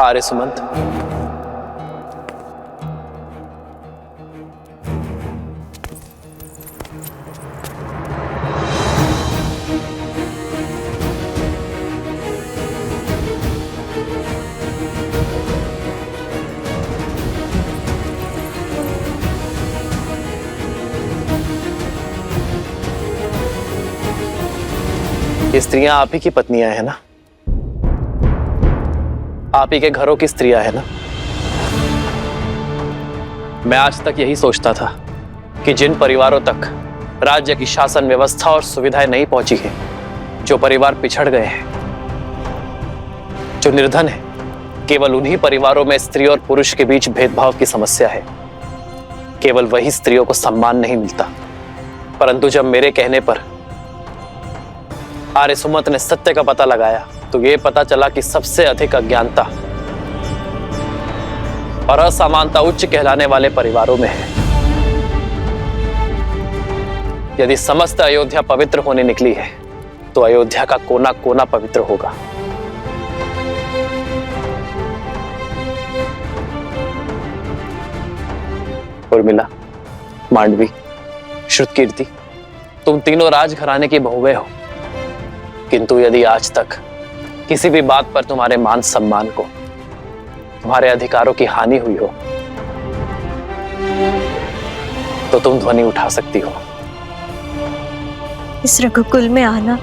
आर्य सुमंत, ये स्त्रियां आप ही की पत्नियां हैं ना? आप ही के घरों की स्त्रियां हैं ना? मैं आज तक यही सोचता था कि जिन परिवारों तक राज्य की शासन व्यवस्था और सुविधाएं नहीं पहुंची है, जो परिवार पिछड़ गए हैं, जो निर्धन है, केवल उन्हीं परिवारों में स्त्री और पुरुष के बीच भेदभाव की समस्या है। केवल वही स्त्रियों को सम्मान नहीं मिलता। परंतु जब मेरे कहने पर आर्य सुमंत ने सत्य का पता लगाया तो यह पता चला कि सबसे अधिक अज्ञानता और असमानता उच्च कहलाने वाले परिवारों में है। यदि समस्त अयोध्या पवित्र होने निकली है तो अयोध्या का कोना कोना पवित्र होगा। उर्मिला, मांडवी, श्रुतकीर्ति, तुम तीनों राजघराने की बहुएं हो, किंतु यदि आज तक किसी भी बात पर तुम्हारे मान सम्मान को, तुम्हारे अधिकारों की हानि हुई हो तो तुम ध्वनि उठा सकती हो। इस रघुकुल में आना,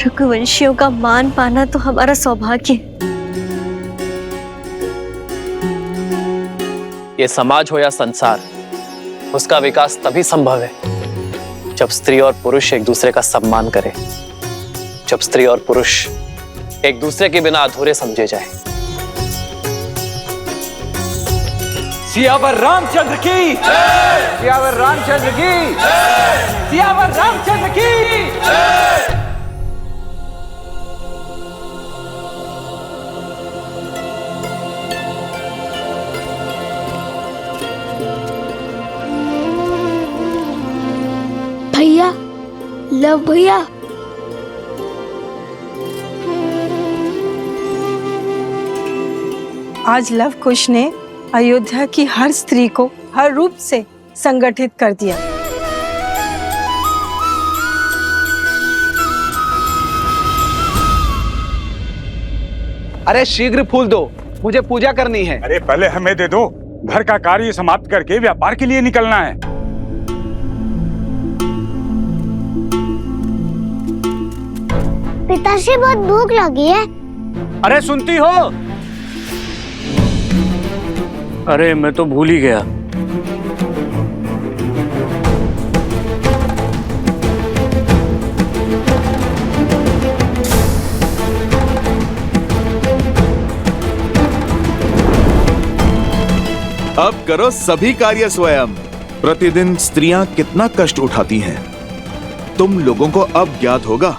रघुवंशियों का मान पाना तो हमारा सौभाग्य है। ये समाज हो या संसार, उसका विकास तभी संभव है जब स्त्री और पुरुष एक दूसरे का सम्मान करें, जब स्त्री और पुरुष एक दूसरे के बिना अधूरे समझे जाएं। सियावर रामचंद्र की जय! सियावर रामचंद्र की जय! सियावर रामचंद्र की जय! भैया, लव भैया, आज लव कुश ने अयोध्या की हर स्त्री को हर रूप से संगठित कर दिया। अरे शीघ्र फूल दो, मुझे पूजा करनी है। अरे पहले हमें दे दो, घर का कार्य समाप्त करके व्यापार के लिए निकलना है। पिताश्री बहुत भूख लगी है। अरे सुनती हो? अरे मैं तो भूल ही गया। अब करो सभी कार्य स्वयं। प्रतिदिन स्त्रियां कितना कष्ट उठाती हैं, तुम लोगों को अब ज्ञात होगा।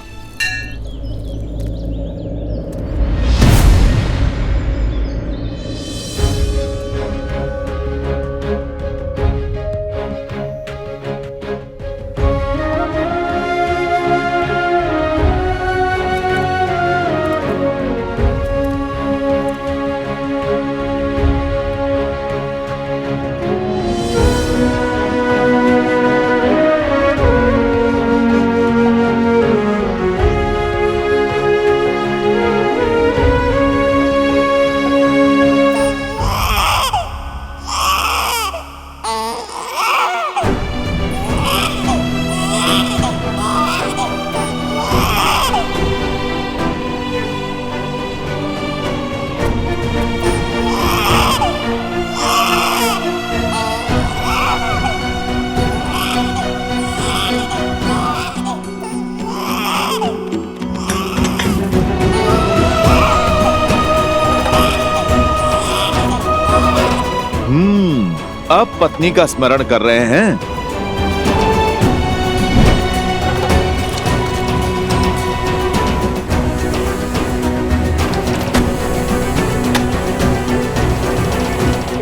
अब पत्नी का स्मरण कर रहे हैं।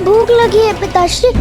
भूख लगी है पिताश्री।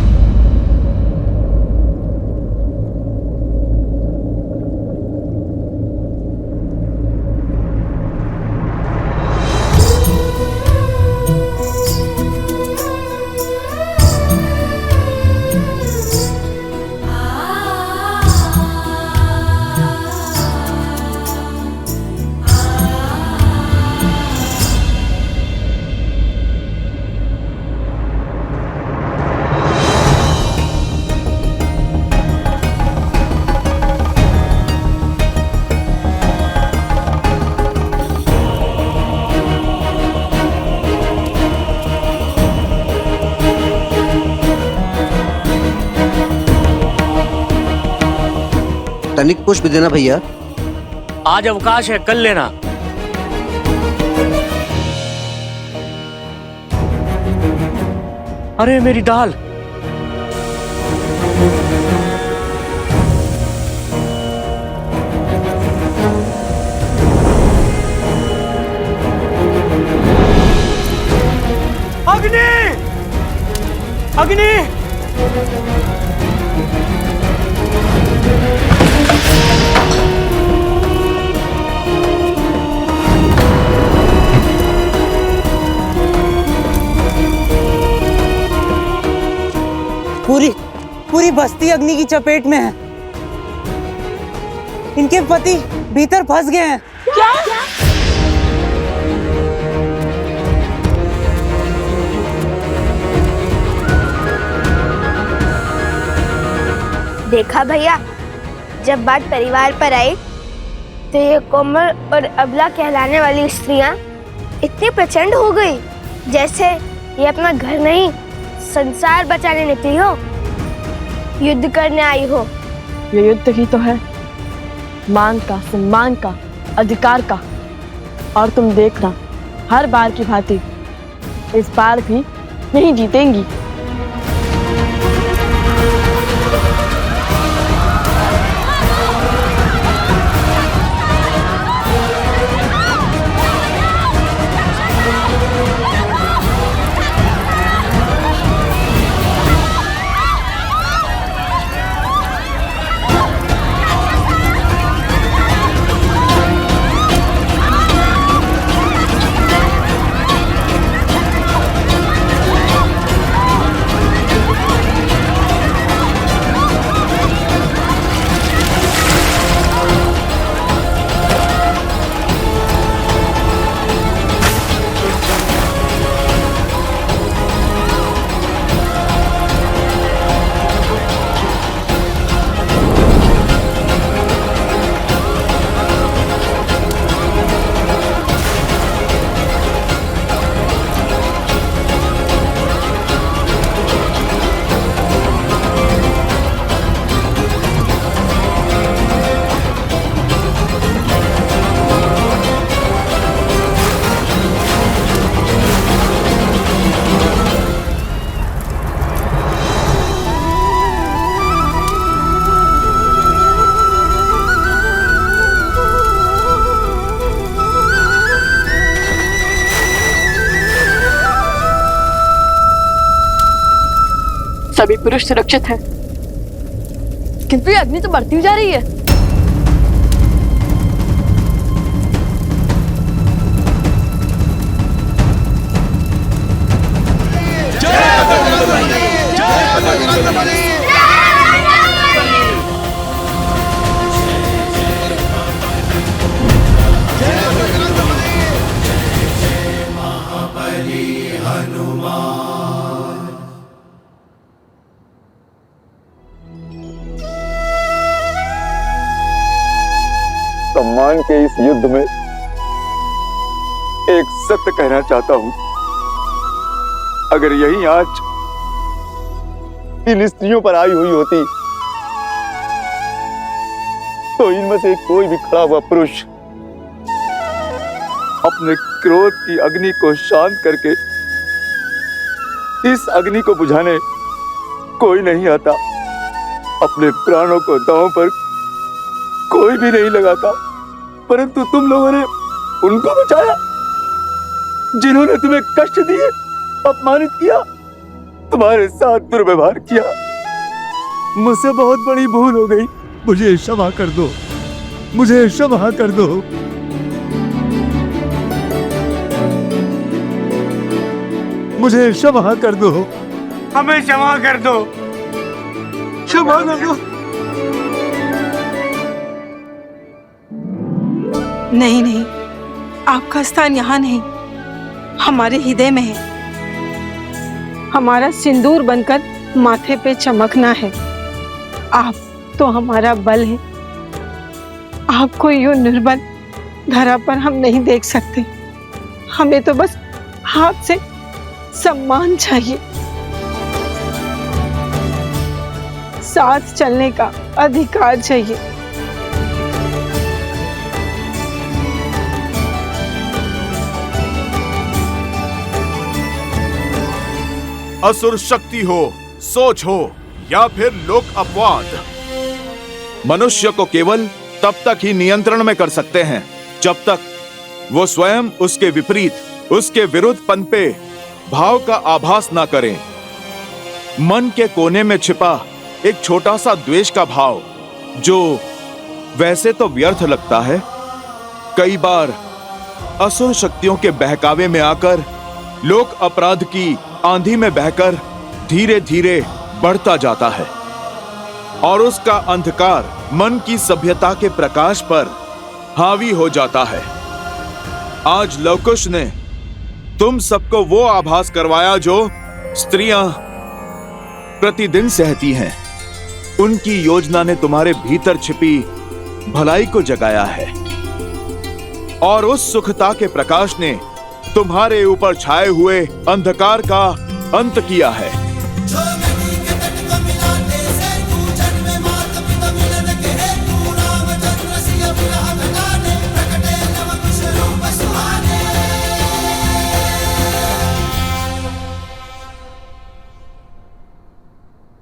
तनिक पुष्प देना भैया। आज अवकाश है, कल लेना। अरे मेरी दाल। अग्नि! अग्नि! पूरी बस्ती अग्नि की चपेट में है। इनके पति भीतर फंस गए हैं। क्या? देखा भैया, जब बात परिवार पर आई तो ये कोमल और अबला कहलाने वाली स्त्रियां इतनी प्रचंड हो गई जैसे ये अपना घर नहीं संसार बचाने निकली हो, युद्ध करने आई हो। ये युद्ध ही तो है, मान का, सम्मान का, अधिकार का। और तुम देखना, हर बार की भांति इस बार भी नहीं जीतेंगी। सभी पुरुष सुरक्षित हैं, किंतु ये अग्नि तो बढ़ती जा रही है। सम्मान के इस युद्ध में एक सत्य कहना चाहता हूं। अगर यही आंच इन स्त्रियों पर आई हुई होती तो इनमें से कोई भी खड़ा हुआ पुरुष अपने क्रोध की अग्नि को शांत करके इस अग्नि को बुझाने कोई नहीं आता। अपने प्राणों को दांव पर कोई भी नहीं लगाता, परंतु तुम लोगों ने उनको बचाया जिन्होंने तुम्हें कष्ट दिए, अपमानित किया, तुम्हारे साथ दुर्व्यवहार किया। मुझसे बहुत बड़ी भूल हो गई, मुझे क्षमा कर दो, मुझे क्षमा कर दो। मुझे क्षमा कर दो, हमें क्षमा कर दो, क्षमा कर दो। नहीं नहीं, आपका स्थान यहाँ नहीं, हमारे हृदय में है। हमारा सिंदूर बनकर माथे पे चमकना है। आप तो हमारा बल है। आपको यूं निर्बल धरा पर हम नहीं देख सकते। हमें तो बस हाथ से सम्मान चाहिए, साथ चलने का अधिकार चाहिए। असुर शक्ति हो, सोच हो या फिर लोक अपवाद, मनुष्य को केवल तब तक ही नियंत्रण में कर सकते हैं जब तक वो स्वयं उसके विपरीत, उसके विरुद्ध पनपे भाव का आभास ना करें। मन के कोने में छिपा एक छोटा सा द्वेष का भाव, जो वैसे तो व्यर्थ लगता है, कई बार असुर शक्तियों के बहकावे में आकर लोक अपराध की आंधी में बहकर धीरे धीरे बढ़ता जाता है और उसका अंधकार मन की सभ्यता के प्रकाश पर हावी हो जाता है। आज लवकुश ने तुम सबको वो आभास करवाया जो स्त्रियां प्रतिदिन सहती हैं। उनकी योजना ने तुम्हारे भीतर छिपी भलाई को जगाया है और उस सुखता के प्रकाश ने तुम्हारे ऊपर छाए हुए अंधकार का अंत किया है।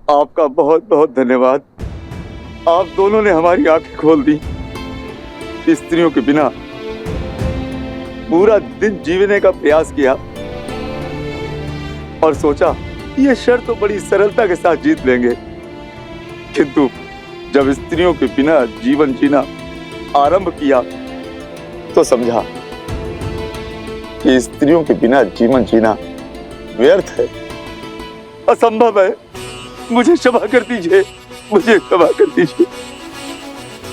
आपका बहुत बहुत धन्यवाद। आप दोनों ने हमारी आंखें खोल दी। स्त्रियों के बिना पूरा दिन जीने का प्रयास किया और सोचा ये शर्त तो बड़ी सरलता के साथ जीत लेंगे, किंतु जब स्त्रियों के बिना जीवन जीना आरंभ किया तो समझा कि स्त्रियों के बिना जीवन जीना व्यर्थ है, असंभव है। मुझे क्षमा कर दीजिए, मुझे क्षमा कर दीजिए।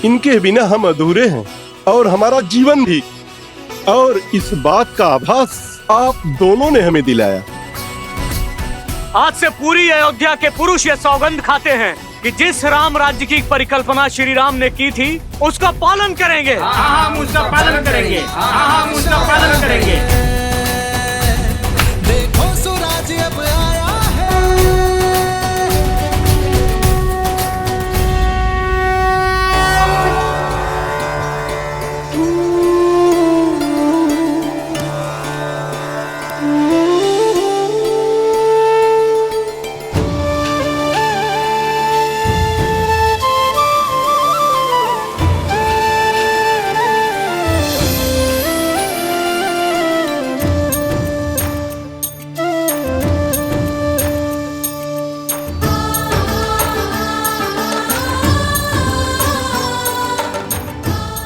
इनके बिना हम अधूरे हैं और हमारा जीवन भी, और इस बात का आभास आप दोनों ने हमें दिलाया। आज से पूरी अयोध्या के पुरुष ये सौगंध खाते हैं कि जिस राम राज्य की परिकल्पना श्री राम ने की थी उसका पालन करेंगे। हम उसका पालन करेंगे। हम उसका पालन करेंगे। देखो स्वराज अब आया है।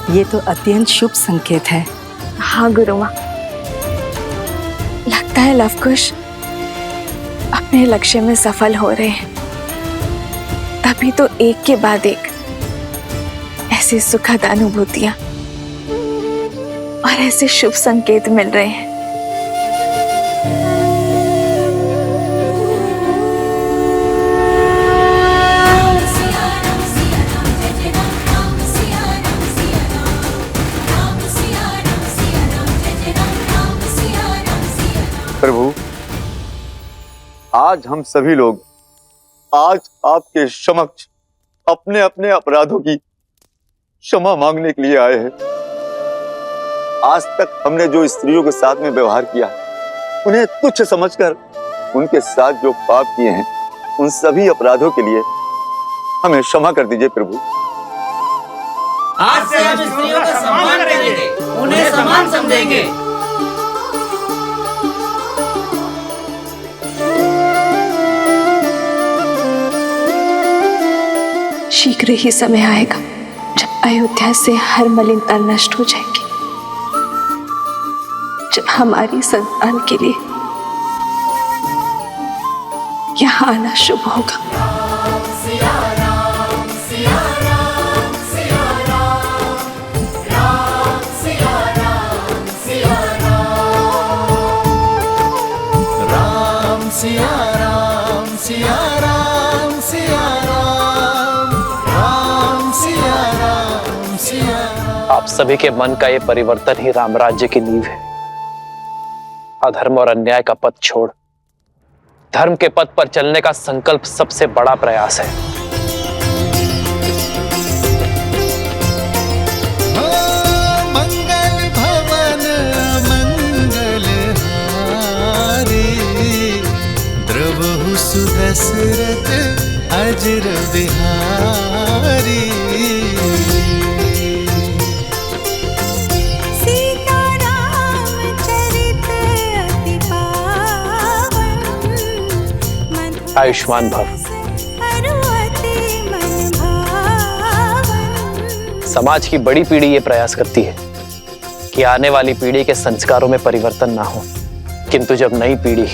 ये तो अत्यंत शुभ संकेत है। हाँ गुरुमा, लगता है लवकुश अपने लक्ष्य में सफल हो रहे हैं। तभी तो एक के बाद एक ऐसी सुखद अनुभूतियां और ऐसे शुभ संकेत मिल रहे हैं। प्रभु, आज हम सभी लोग आज आपके समक्ष अपने अपने अपराधों की क्षमा मांगने के लिए आए हैं। आज तक हमने जो स्त्रियों के साथ में व्यवहार किया, उन्हें तुच्छ समझकर उनके साथ जो पाप किए हैं, उन सभी अपराधों के लिए हमें क्षमा कर दीजिए प्रभु। आज से हम स्त्रियों का सम्मान करेंगे, उन्हें समान समझेंगे। शीघ्र ही समय आएगा जब अयोध्या से हर मलिनता नष्ट हो जाएगी, जब हमारी संतान के लिए यहाँ आना शुभ होगा। आप सभी के मन का ये परिवर्तन ही राम राज्य की नींव है। अधर्म और अन्याय का पथ छोड़ धर्म के पथ पर चलने का संकल्प सबसे बड़ा प्रयास है। मंगल भवन मंगल हारी द्रव वज्र विहारी। सीताराम चरित अति पावन, आयुष्मान भव। समाज की बड़ी पीढ़ी ये प्रयास करती है कि आने वाली पीढ़ी के संस्कारों में परिवर्तन ना हो, किंतु जब नई पीढ़ी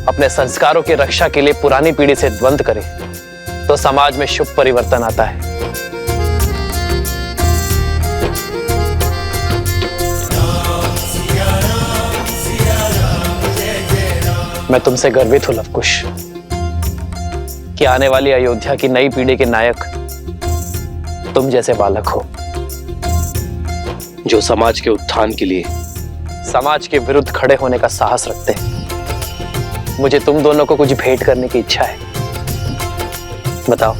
अपने संस्कारों की रक्षा के लिए पुरानी पीढ़ी से द्वंद्व करे तो समाज में शुभ परिवर्तन आता है। मैं तुमसे गर्वित हूं लवकुश कि आने वाली अयोध्या की नई पीढ़ी के नायक तुम जैसे बालक हो, जो समाज के उत्थान के लिए समाज के विरुद्ध खड़े होने का साहस रखते हैं। मुझे तुम दोनों को कुछ भेंट करने की इच्छा है। बताओ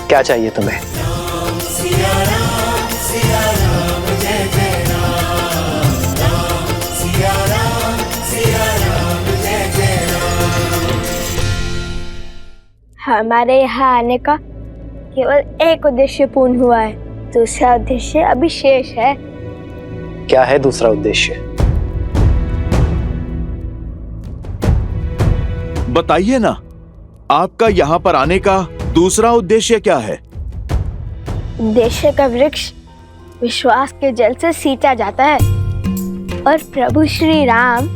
क्या चाहिए तुम्हें? हमारे यहाँ आने का केवल एक उद्देश्य पूर्ण हुआ है, दूसरा उद्देश्य अभी शेष है। क्या है दूसरा उद्देश्य? बताइए ना, आपका यहाँ पर आने का दूसरा उद्देश्य क्या है? उद्देश्य का वृक्ष विश्वास के जल से सींचा जाता है और प्रभु श्री राम,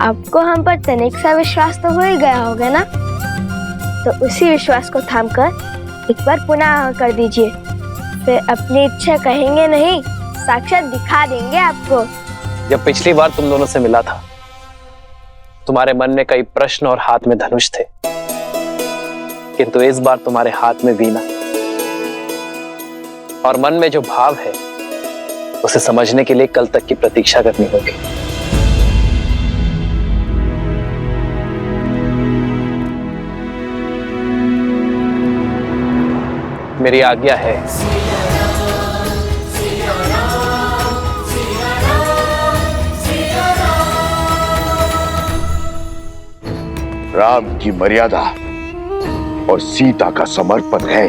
आपको हम पर तनिक सा विश्वास तो हो ही गया होगा ना, तो उसी विश्वास को थामकर एक बार पुनः कर दीजिए, फिर अपनी इच्छा कहेंगे नहीं, साक्षात दिखा देंगे आपको। जब पिछली बार तुम दोनों से मिला था, तुम्हारे मन में कई प्रश्न और हाथ में धनुष थे, किंतु इस बार तुम्हारे हाथ में वीणा और मन में जो भाव है उसे समझने के लिए कल तक की प्रतीक्षा करनी होगी। मेरी आज्ञा है। राम की मर्यादा और सीता का समर्पण है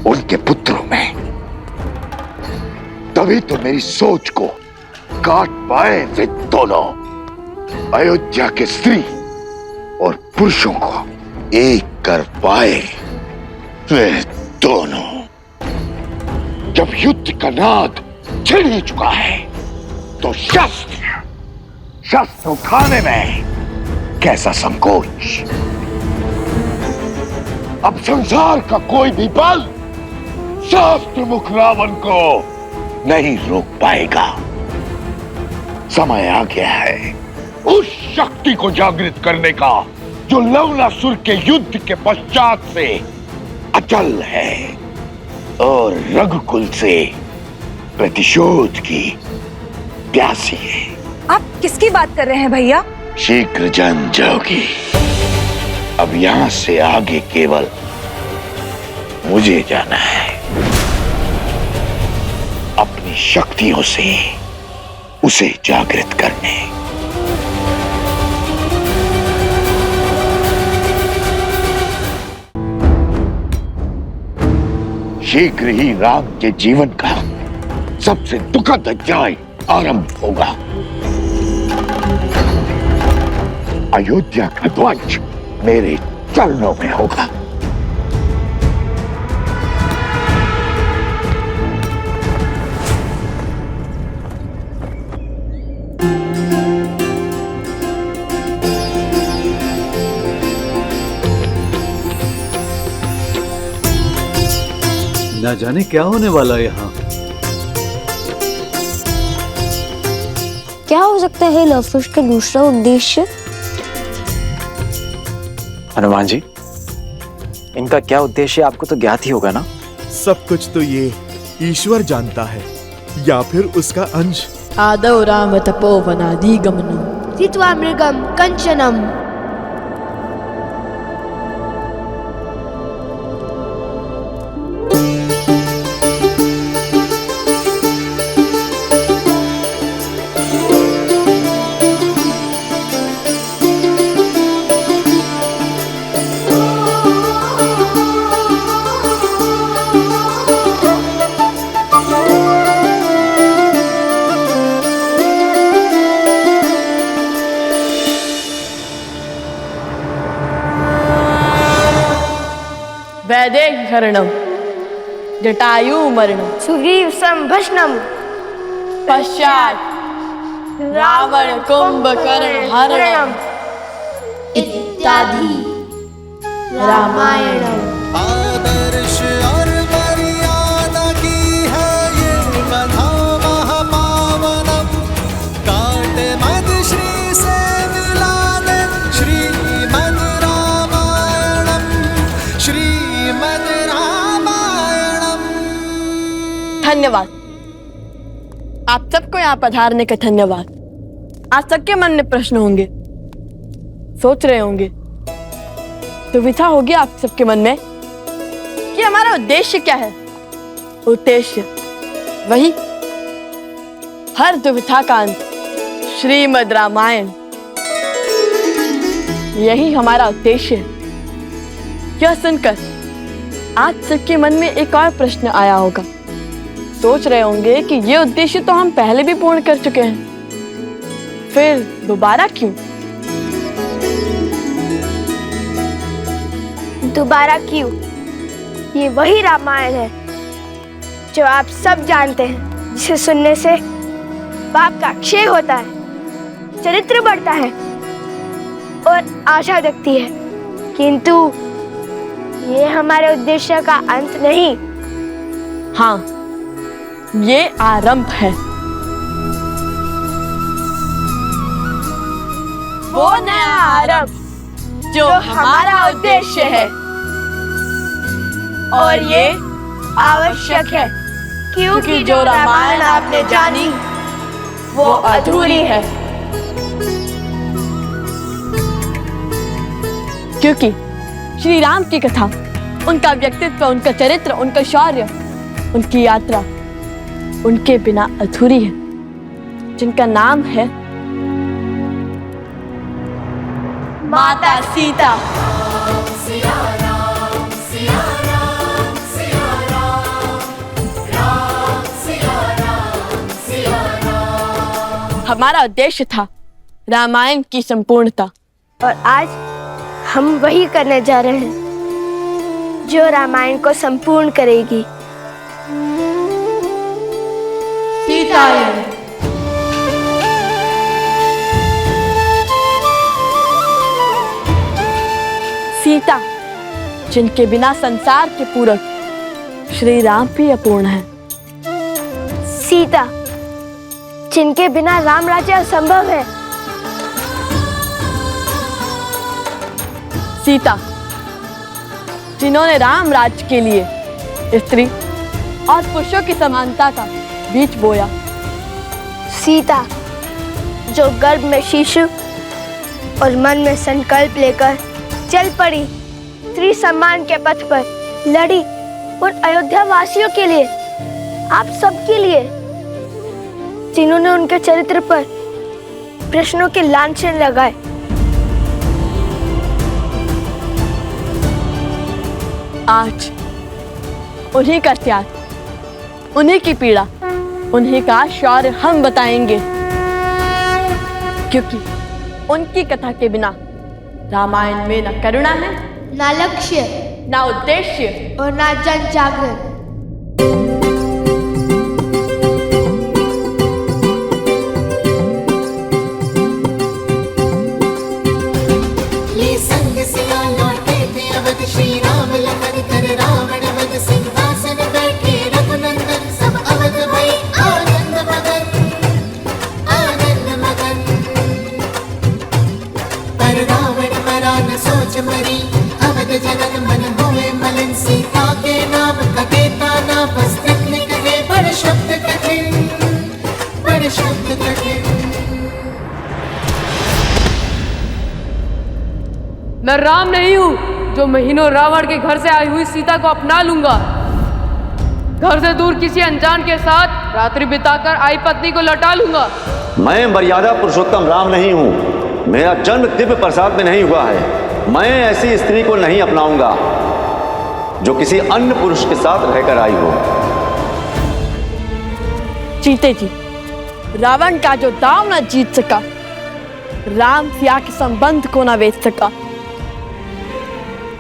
उनके पुत्रों में, तभी तो मेरी सोच को काट पाए वे दोनों। अयोध्या के स्त्री और पुरुषों को एक कर पाए वे दोनों। जब युद्ध का नाद छिड़ ही चुका है तो शस्त्र उठाने में कैसा संकोच। अब संसार का कोई भी बल शास्त्र मुख रावण को नहीं रोक पाएगा। समय आ गया है उस शक्ति को जागृत करने का जो लवणासुर के युद्ध के पश्चात से अचल है और रघुकुल से प्रतिशोध की प्यासी है। आप किसकी बात कर रहे हैं भैया? शीघ्र जान जाओगी। अब यहां से आगे केवल मुझे जाना है, अपनी शक्तियों से उसे जागृत करने। शीघ्र ही राम के जीवन का सबसे दुखद अध्याय आरंभ होगा। अयोध्या का ध्वज मेरे चरणों में होगा। ना जाने क्या होने वाला है यहाँ। क्या हो सकता है लवकुश का दूसरा उद्देश्य? हनुमान जी, इनका क्या उद्देश्य आपको तो ज्ञात ही होगा ना? सब कुछ तो ये ईश्वर जानता है या फिर उसका अंश। आदौ राम तपोवनादि गमनम जित्वा मृगम कंचनम। वैदेहीकरणम जटायु मरणम सुग्रीव संभषणम पश्चात रावण कुंभकर्ण हरणम इत्यादि रामायणम। आदर्श और मर्यादा की है ये कथा महापावनम। काटे मद श्री से मिलाने श्रीमद् रामायणम, श्रीमद् रामायणम। धन्यवाद आप सबको यहाँ पधारने का धन्यवाद। आज सबके मन में प्रश्न होंगे, सोच रहे होंगे, दुविधा होगी आप सबके मन में कि हमारा उद्देश्य क्या है। उद्देश्य वही हर दुविधा का अंत श्रीमद् रामायण, यही हमारा उद्देश्य है। यह सुनकर आज सबके मन में एक और प्रश्न आया होगा, सोच रहे होंगे कि ये उद्देश्य तो हम पहले भी पूर्ण कर चुके हैं, फिर दोबारा क्यों? दोबारा क्यों? ये वही रामायण है जो आप सब जानते हैं, जिसे सुनने से पाप का क्षय होता है, चरित्र बढ़ता है और आशा जगती है। किंतु ये हमारे उद्देश्य का अंत नहीं। हाँ, ये आरंभ है। वो नया आरंभ जो हमारा उद्देश्य है, और ये आवश्यक है क्योंकि जो रामायण आपने जानी वो अधूरी है। क्योंकि श्री राम की कथा, उनका व्यक्तित्व, उनका चरित्र, उनका शौर्य, उनकी यात्रा उनके बिना अधूरी है, जिनका नाम है माता सीता। हमारा उद्देश्य था रामायण की संपूर्णता, और आज हम वही करने जा रहे हैं जो रामायण को संपूर्ण करेगी। सीतायन। सीता, जिनके बिना संसार के पूरक श्री राम भी अपूर्ण है। सीता, जिनके बिना राम राज्य असंभव है। सीता, जिन्होंने राम राज्य के लिए स्त्री और पुरुषों की समानता का बीज बोया। सीता, जो गर्भ में शिशु और मन में संकल्प लेकर चल पड़ी, स्त्री सम्मान के पथ पर लड़ी और अयोध्या वासियों के लिए, आप सबके लिए, जिन्होंने उनके चरित्र पर प्रश्नों के लांछन लगाए। आज उन्हीं का त्याग, उन्हीं की पीड़ा, उन्हीं का शौर्य हम बताएंगे, क्योंकि उनकी कथा के बिना रामायण में न करुणा है, ना लक्ष्य, ना उद्देश्य और ना जन जागरण। ये संग सिया लौटे थे अवध, श्री राम लखन कर रावण वध, सिंहासन बैठे रघुनंदन, सब अवध भई आनंद मगन, आनंद मगन। पर रावण मरा न सोच मरी, अवध जनन मन होए मलिन, सीता के नाम का देता ना बस कृष्ण कहे, बड़ शब्द कठिन, बड़ शब्द कठिन। मैं राम नहीं हूँ जो महीनों रावण के घर से आई हुई सीता को अपना लूंगा। घर से दूर किसी अनजान के साथ रात्रि बिताकर आई पत्नी को लौटा लूंगा। मैं मर्यादा पुरुषोत्तम राम नहीं हूँ, मेरा जन्म दिव्य प्रसाद में नहीं हुआ है। मैं ऐसी स्त्री को नहीं अपनाऊंगा जो किसी अन्य पुरुष के साथ रहकर आई हो। जीते जी रावण का जो दांव न जीत सका, राम सिया के संबंध को न बेच सका।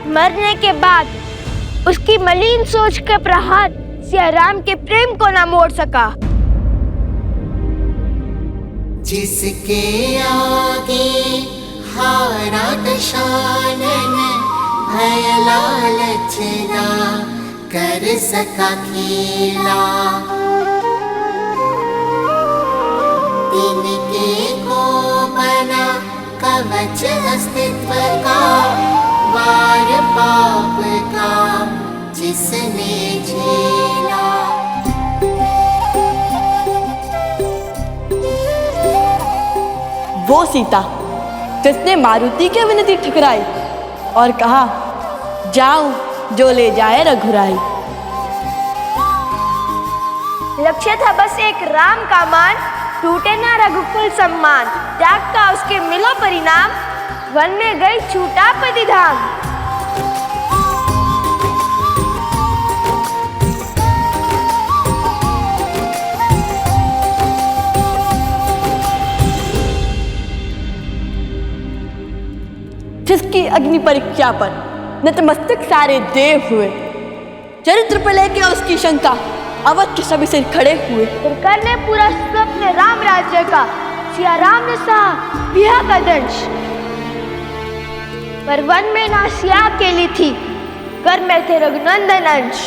मरने के बाद उसकी मलिन सोच का प्रहार सिया राम के प्रेम को ना मोड़ सका। जिसके आगे हारा दशानन, भय लालच ना कर सका खेला। तिनके को बना कवच अस्तित्व का, वार पाप का जिसने झेला। वो सीता जिसने मारुति की विनती ठुकराई और कहा जाऊं जो ले जाए रघुराई। लक्ष्य था बस एक राम का मान, टूटे ना रघुकुल सम्मान। त्याग का उसके मिलो परिणाम, वन में गई छूटा पतिधाम। जिसकी अग्नि परीक्षा पर नतमस्तक सारे देव हुए, चरित्र पर लेके उसकी शंका अवध के सभी सिर खड़े हुए। फिर करने पूरा स्वप्न राम राज्य का, सिया राम ने सहा बिहा का दंश। पर वन में ना सिया अकेली थी, घर में थे रघुनंदन अंश।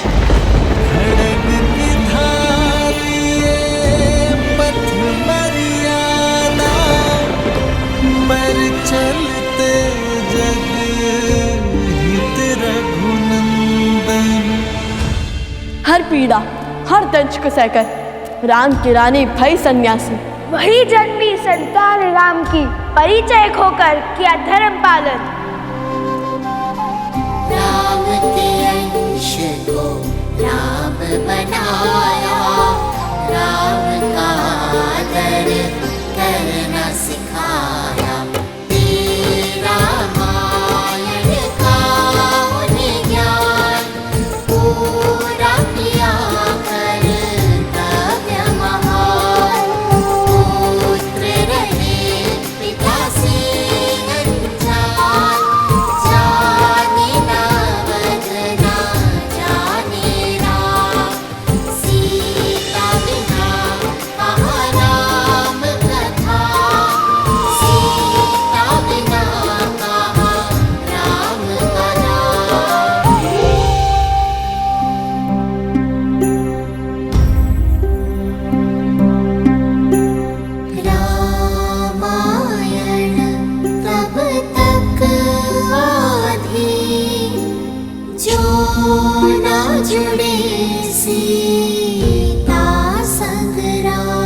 चलते जग हित रघुनंदन। हर पीड़ा हर दंश को सहकर राम की रानी भई सन्यासी। वही जन्मी संतान राम की, परिचय खोकर किया धर्म पालन। राम के अंश को राम बनाया, राम का आदर करना सिखाया। रामायण का उन्हें ज्ञान पूरा किया कर्तव्य महान। पुत्र रहे पिता से अनजान, जाने ना वध ना जाने राम। सीता बिना कहाँ राम कथा, सीता बिना कहाँ राम कथा। रामायण तब तक आधी, जो न जुड़े सीता संग राम।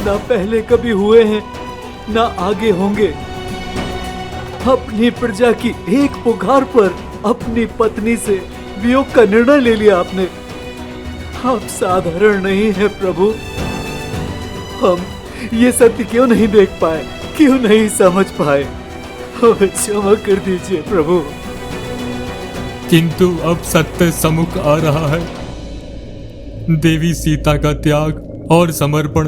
ना पहले कभी हुए हैं ना आगे होंगे। अपनी प्रजा की एक पुकार पर अपनी पत्नी से वियोग का निर्णय ले लिया आपने। आप साधारण नहीं है प्रभु। हम ये सत्य क्यों नहीं देख पाए, क्यों नहीं समझ पाए? हमें क्षमा कर दीजिए प्रभु। किंतु अब सत्य सम्मुख आ रहा है। देवी सीता का त्याग और समर्पण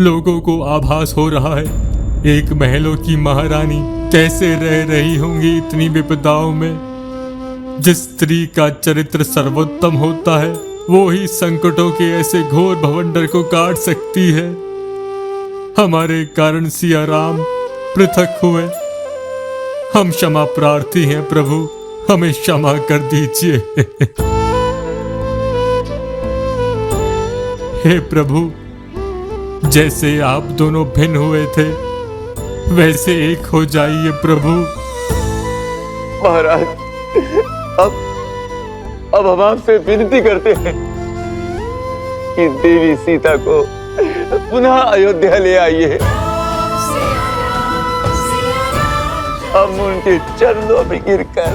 लोगों को आभास हो रहा है। एक महलों की महारानी कैसे रह रही होंगी इतनी विपदाओं में। जिस स्त्री का चरित्र सर्वोत्तम होता है वो ही संकटों के ऐसे घोर भवंडर को काट सकती है। हमारे कारण सिया राम पृथक हुए। हम क्षमा प्रार्थी हैं प्रभु, हमें क्षमा कर दीजिए। हे प्रभु, जैसे आप दोनों भिन्न हुए थे वैसे एक हो जाइए प्रभु। महाराज, अब हम आपसे विनती करते हैं कि देवी सीता को पुनः अयोध्या ले आइए। हम उनके चरणों में गिरकर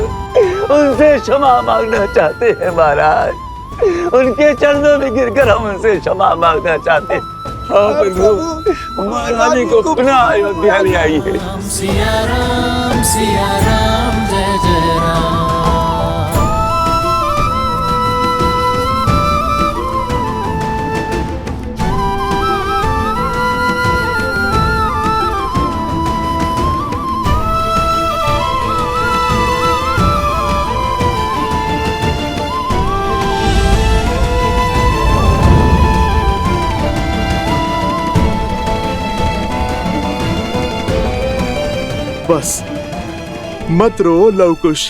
उनसे क्षमा मांगना चाहते हैं महाराज। उनके चरणों में गिरकर हम उनसे क्षमा मांगना चाहते हैं। हाँ प्रभु, महारानी को पुनः अयोध्या ले आइए। सिया राम जय जय राम। बस मत रो लवकुश।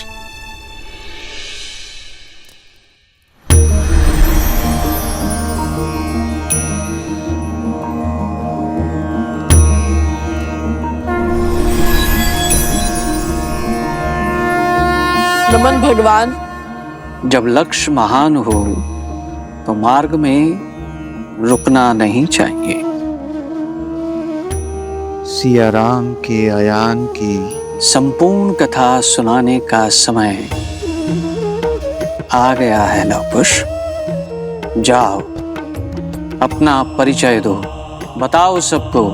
नमन भगवान। जब लक्ष्य महान हो तो मार्ग में रुकना नहीं चाहिए। सिया राम के आयान की संपूर्ण कथा सुनाने का समय आ गया है लवकुश। जाओ, अपना परिचय दो, बताओ सबको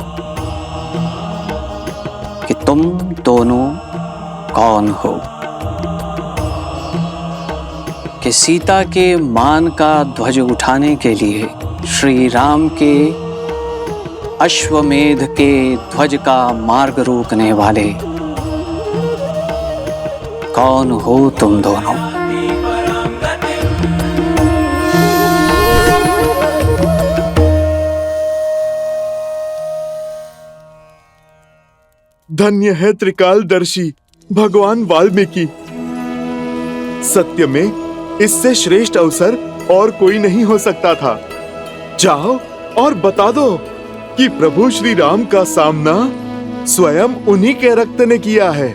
कि तुम दोनों कौन हो, कि सीता के मान का ध्वज उठाने के लिए श्री राम के अश्वमेध के ध्वज का मार्ग रोकने वाले कौन हो तुम दोनों? धन्य है त्रिकालदर्शी भगवान वाल्मीकि। सत्य में इससे श्रेष्ठ अवसर और कोई नहीं हो सकता था। जाओ और बता दो कि प्रभु श्री राम का सामना स्वयं उन्हीं के रक्त ने किया है।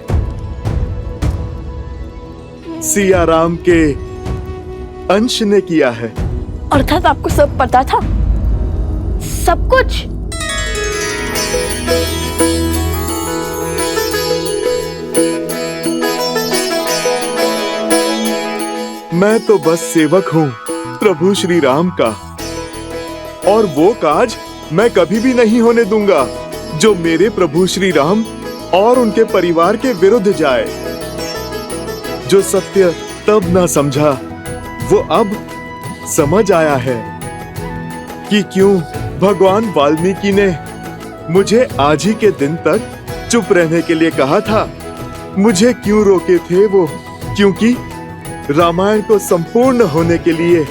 सिया राम के अंश ने किया है। अर्थात आपको सब पता था? सब कुछ? मैं तो बस सेवक हूँ प्रभु श्री राम का, और वो काज मैं कभी भी नहीं होने दूंगा जो मेरे प्रभु श्री राम और उनके परिवार के विरुद्ध जाए। जो सत्य तब ना समझा वो अब समझ आया है कि क्यों भगवान वाल्मीकि ने मुझे आज ही के दिन तक चुप रहने के लिए कहा था। मुझे क्यों रोके थे वो? क्योंकि रामायण को संपूर्ण होने के लिए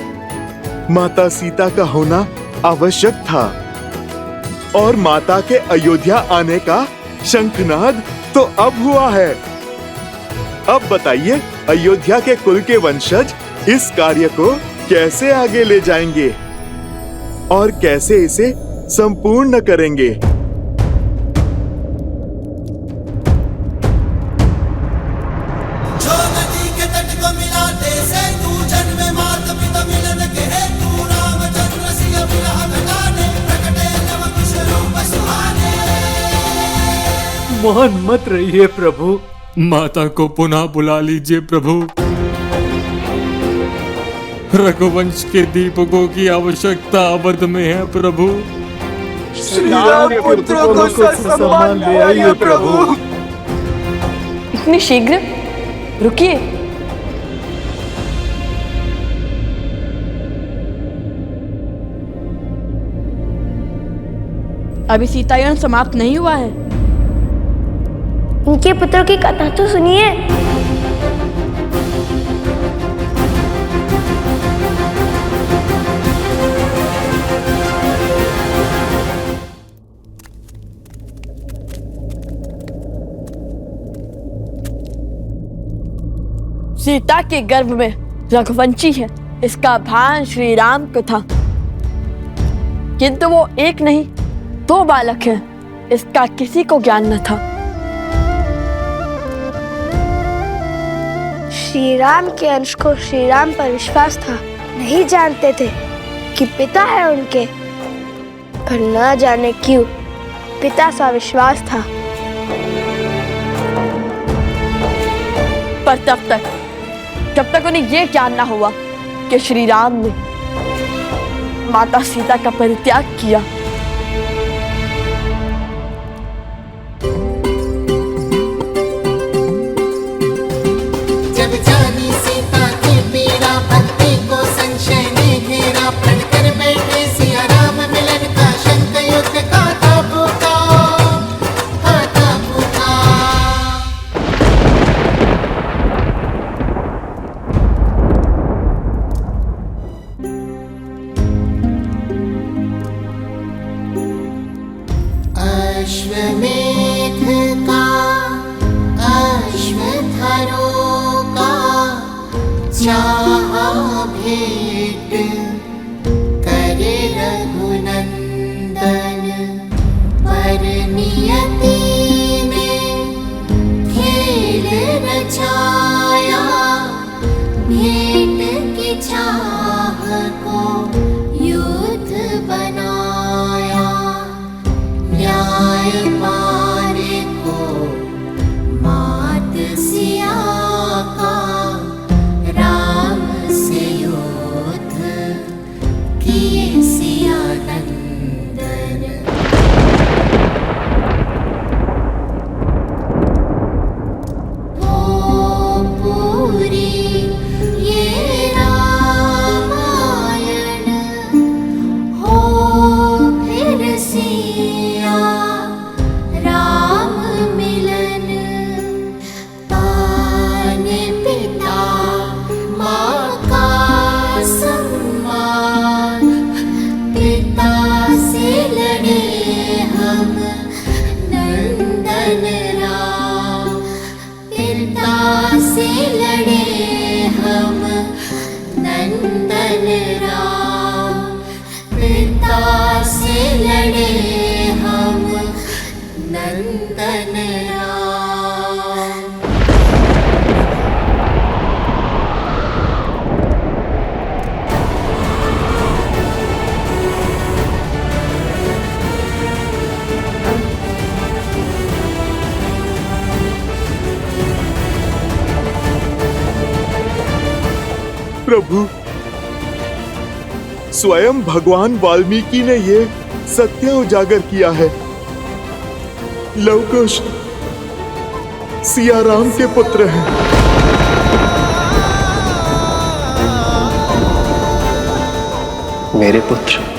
माता सीता का होना आवश्यक था, और माता के अयोध्या आने का शंखनाद तो अब हुआ है। अब बताइए, अयोध्या के कुल के वंशज इस कार्य को कैसे आगे ले जाएंगे और कैसे इसे संपूर्ण करेंगे? मान मत रहिए प्रभु। माता को पुनः बुला लीजिए प्रभु। रघुवंश के दीपकों की आवश्यकता अवध में है प्रभु। श्री राम पुत्र को सम्मान ले आइए प्रभु। इतनी शीघ्र? रुकिए। अभी सीतायन समाप्त नहीं हुआ है। उनके पुत्रों की कथा तो सुनिए। सीता के गर्भ में रघुवंशी है, इसका भान श्री राम को था, किंतु वो एक नहीं 2 बालक हैं, इसका किसी को ज्ञान न था। श्री राम के अंश को श्री राम पर विश्वास था। नहीं जानते थे कि पिता है उनके, पर न जाने क्यों पिता सा विश्वास था। पर तब तक जब तक उन्हें यह ज्ञान ना हुआ कि श्री राम ने माता सीता का परित्याग किया। जब जानी सीता की पीड़ा, भक्ति को संशय ने घेरा, पढ़कर बैठे सिया राम मिलन का, शंख युद्ध का था भूखा। अश्वमेध का अश्वत्थारों का चाहा भेंट करे रघुनंदन, पर नियति ने खेल रचाया, भेंट की चाह को युद्ध बनाया। न्याय मारे को मात सिया का, राम से युद्ध किए सिया नंदन। हो पूरी ये रामायण, हो फिर सिया राम मिलन। पाने पिता माँ का सम्मान, पिता से लड़े हम नंदन राम, पिता से लड़े हम नंदन राम, पिता से लड़े हम नंदन राम। प्रभु, स्वयं भगवान वाल्मीकि ने ये सत्य उजागर किया है। लव कुश सिया राम के पुत्र हैं। मेरे पुत्र?